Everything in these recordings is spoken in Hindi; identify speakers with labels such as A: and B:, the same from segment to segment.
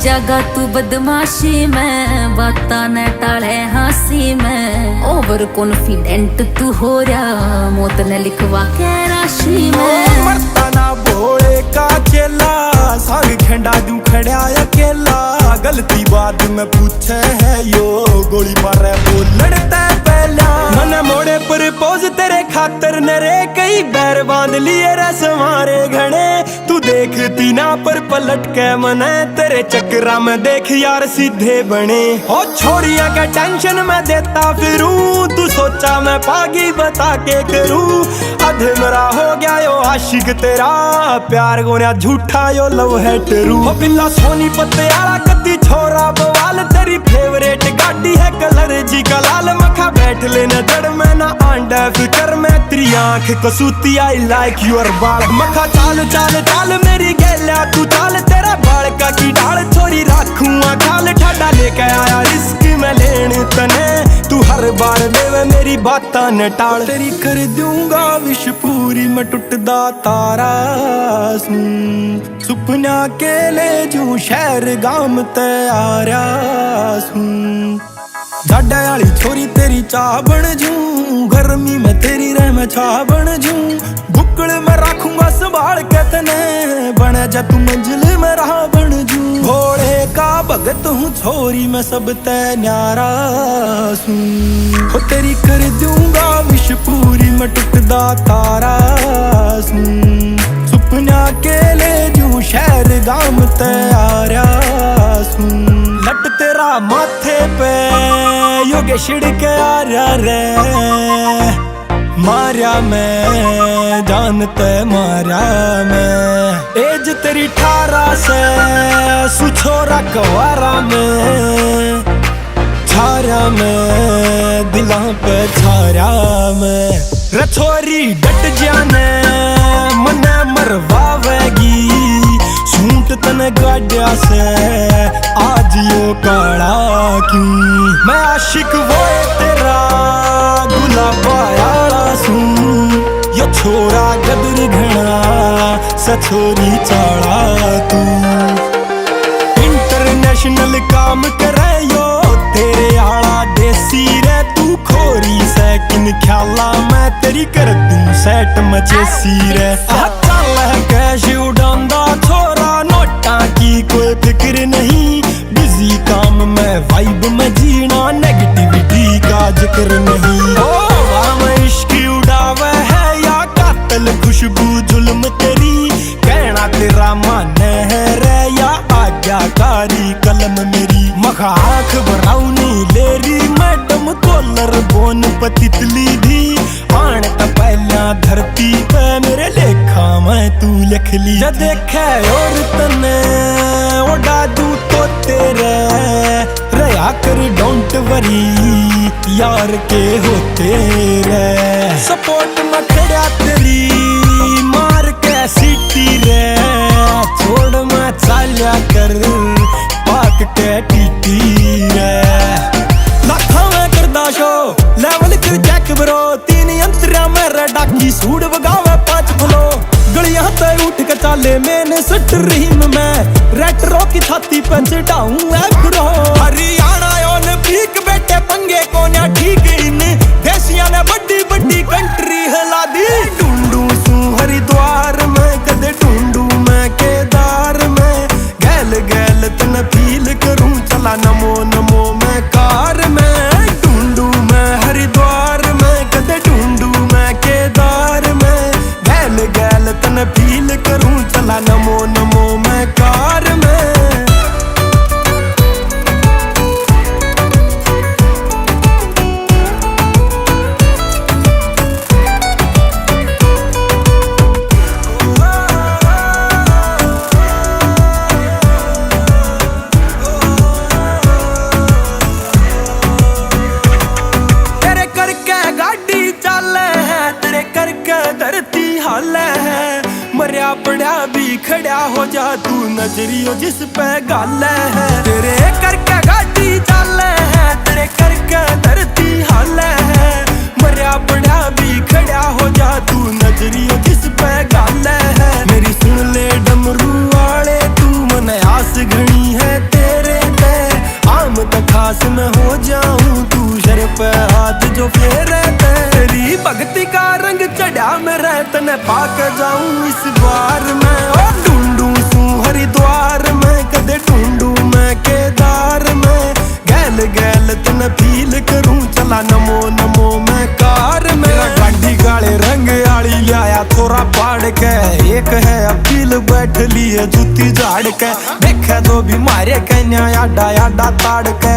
A: जागा तू बदमाशी में, बाता न टाले हासी में। ओवर कॉन्फिडेंट तू हो रहा, मौत न लिखवा के राशि में।
B: मरता ना भोले का चेला, साग खेंडा दूं खड़ा अकेला। गलती बात में पूछे है यो, गोली मारे वो लड़ता पहला। मने मोड़े पर पोज तेरे खातर नरे, कई बैर बांध लिए रस मारे घने। तू देखती ना पर पलट के मने, तेरे चक्रा में देख यार सीधे बने। ओ छोड़िया के टेंशन में देता फिरूं, तू सोचा मैं पागी बता के करूं। अधे मरा हो गया यो आशिक तेरा, प्यार गोया झूठा यो लव है टेरू। ओ बिल्ला सोनी पत्ते आला कत्ती छोरा बवाल, तेरी फेवरेट गाड़ी है कलर जी का लाल। मखा बैठ लेना जड़ में ना आंडा फिकर में, तेरी आंख कसूती आई लाइक योर बाल। मखा चाल चाल चाल मेरी गैला तू चाल, तेरा बाल का की डाल छोरी राखूंगा खाल। ठाडा लेके आया रिस्क में लेन तने, तू हर बार देवे मेरी बातां न टाल। तेरी कर दूंगा विश पूरी मैं टुटदा तारा, सुपना के ले जू शहर गाम ते आ रहा सूं। जाडा वाली छोरी तेरी चाह बन जूं, गर्मी में तेरी रह मैं छा बन जूं। बुक्कड़ में रखूंगा संभाल के तने, बने जा तू मंजिल में रहा बन जूं। घोड़े का भगत हूँ छोरी मैं सब ते न्यारा सूं। हो तेरी कर दूंगा विश पूरी मैं टुटदा तारा सूं। सुपना के ले जूं शहर गाम ते आ रहा सूं। लट तेरा माथे पे योगे छिड़के आ रहा रे, मारा मैं जानते मारा मैं। एज तेरी 18 से सुछोरा कवारा में, छारा में दिला पे छारा में। रछोरी डट जाने मने मरवावेगी, सूट तने गाड़िया से आज यो काला क्यों। मैं आशिक वो तेरा गुलाबा यारा सूं, यो छोरा गदर घना सछोरी चाड़ा तू। इंटरनेशनल काम करे यो तेरे आला देसी रे, तू खोरी से किन ख्याला मैं तेरी कर दूं सेट मचेसी रे। चल है कैश उड़ांदा छोरा, नोटा की कोई फिक्र नहीं। बिजी काम में वाइब में जीना, नेगेटिविटी का जिक्र नहीं। ओ वाह इश्क उड़ावे है या कातल खुशबू जुल्म तेरी, कहना तेरा माने है रे या आज्ञाकारी कलम मेरी। मखा आँख ब्राउनी लेरी मैडम कॉलर बोन पतितली दी, आन त पहला धरती पे मेरे लेखा मैं तू लिख ली। जब देखे और तने उड़ा दूं तो तेरे, रया कर डोंट वरी यार के होते रे। सपोर्ट में खड़ा तेरी मार के सीटी रे, छोड़ मैं चाल्या कर पाक के टीटी रे। लाखा में करदा शो लेवल कर चेक ब्रो, 3 अंतरा मेरा डाकी सूट बगावे 5 फलो। गलियां ते उठ के चाले मैंने सट रही मैं, रेट्रो की छाती पे चढ़ाऊं एफ्रो। हरियाणा ओलंपिक बेटे पंगे को ना ठीक इन, देसिया ने बड़ी बड़ी कंट्री हिला दी। ढूंढू सू हरिद्वार में कदे ढूंढू मैं केदार में, गैल गैल तन फील करूं चला नमो नमो मैं कार में। ढूंढू मैं हरिद्वार में कदे ढूंढू मैं केदार में, गैल गैल तन फील करूं चला नमो नमो मैं कार में। मरिया पड़ा भी खड़ा हो जा तू, नजरियो जिस पे गाल है। तेरे करके गाड़ी चल है, तेरे करके धरती हाल है। मरिया पड़ा भी खड़ा हो जा तू, नजरियो जिस पे गाल है। मेरी सुन ले डमरू वाले तू, मन आस घनी है। पास मैं हो जाऊं, तू सर पे हाथ जो फेरे, तेरी भक्ति का रंग चढ़ा मेरे तने पाके जाऊं इस बार मैं। ओ ढूंढूं सू हरिद्वार में, कदे ढूंढूं मैं केदार में, गैल गैल तने फील करूं, चला नमो नमो मैं कार में। गाड़ी काले रंग आली लाया थोड़ा पाड़ के, एक है अपील बैठ लिए जूती झाड़ के, देखे तो भी मारे कन्या याडा याडा ताड़ के,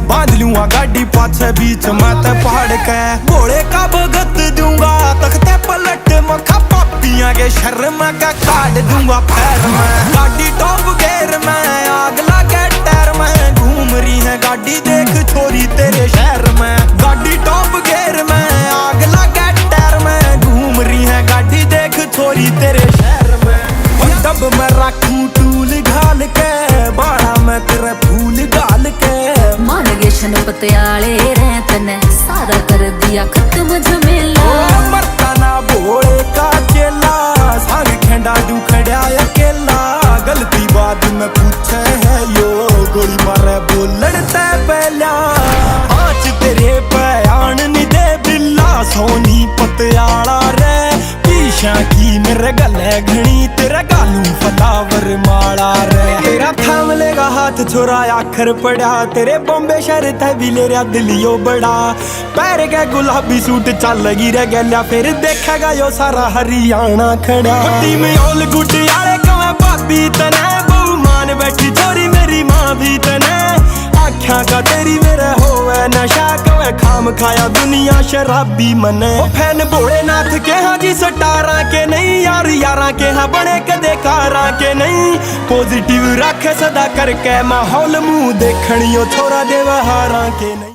B: बांध लूंगा गाड़ी पाछे बीच माथे पहाड़ के, घोड़े का भगत दूंगा तख्ते पलट मखा, पापिया के शर्म का काट दूंगा पैर में। गाड़ी टॉप गेयर में, आग लगे टायर में, घूम रही है गाड़ी देख छोरी तेरे शहर में। गाड़ी टॉप गेयर में, आग लगे टायर में, घूम रही है गाड़ी देख छोरी तेरे शहर में। तब मैं रखूं टूल घाल के, बाड़ा में तेरे फूल डाल के,
A: मान गए शन पतियाले रह तने सारा कर दिया खत्म झमेला।
B: मरता ना भोले का चेला, संग खेंडा दू खड़ा अकेला, गलती बात में पूछे है यो, गोली मारे बोलण ते पहला, आँच तेरे पे आन नहीं दे बिल्ला, सोनी पतियाला रे पीछा की मेरे गले घनी, तेरा गालू फलावर माला रे, तेरा थाम लेगा हाथ छोरा आखर पड़ा, तेरे बॉम्बे शहर थे भी ले रहा दिलियो बड़ा, पैर के गुलाबी सूट चल लगी रह गया, फिर देखेगा यो सारा हरियाणा खड़ा। टीम ऑल गुड आले कवे भाभी तने, बहु मान बैठी छोरी मेरी माँ भी तने, आख्या का तेरी मेरे होवे नशा, कवे खाम खाया दुनिया शराबी मने। फैन भोलेनाथ के हाँ जी सटारा के नहीं, यार यारा के हाँ बने कदे कारा के नहीं, पॉजिटिव रखे सदा करके माहौल, मुंह देखनियो छोरा दे हारा के नहीं।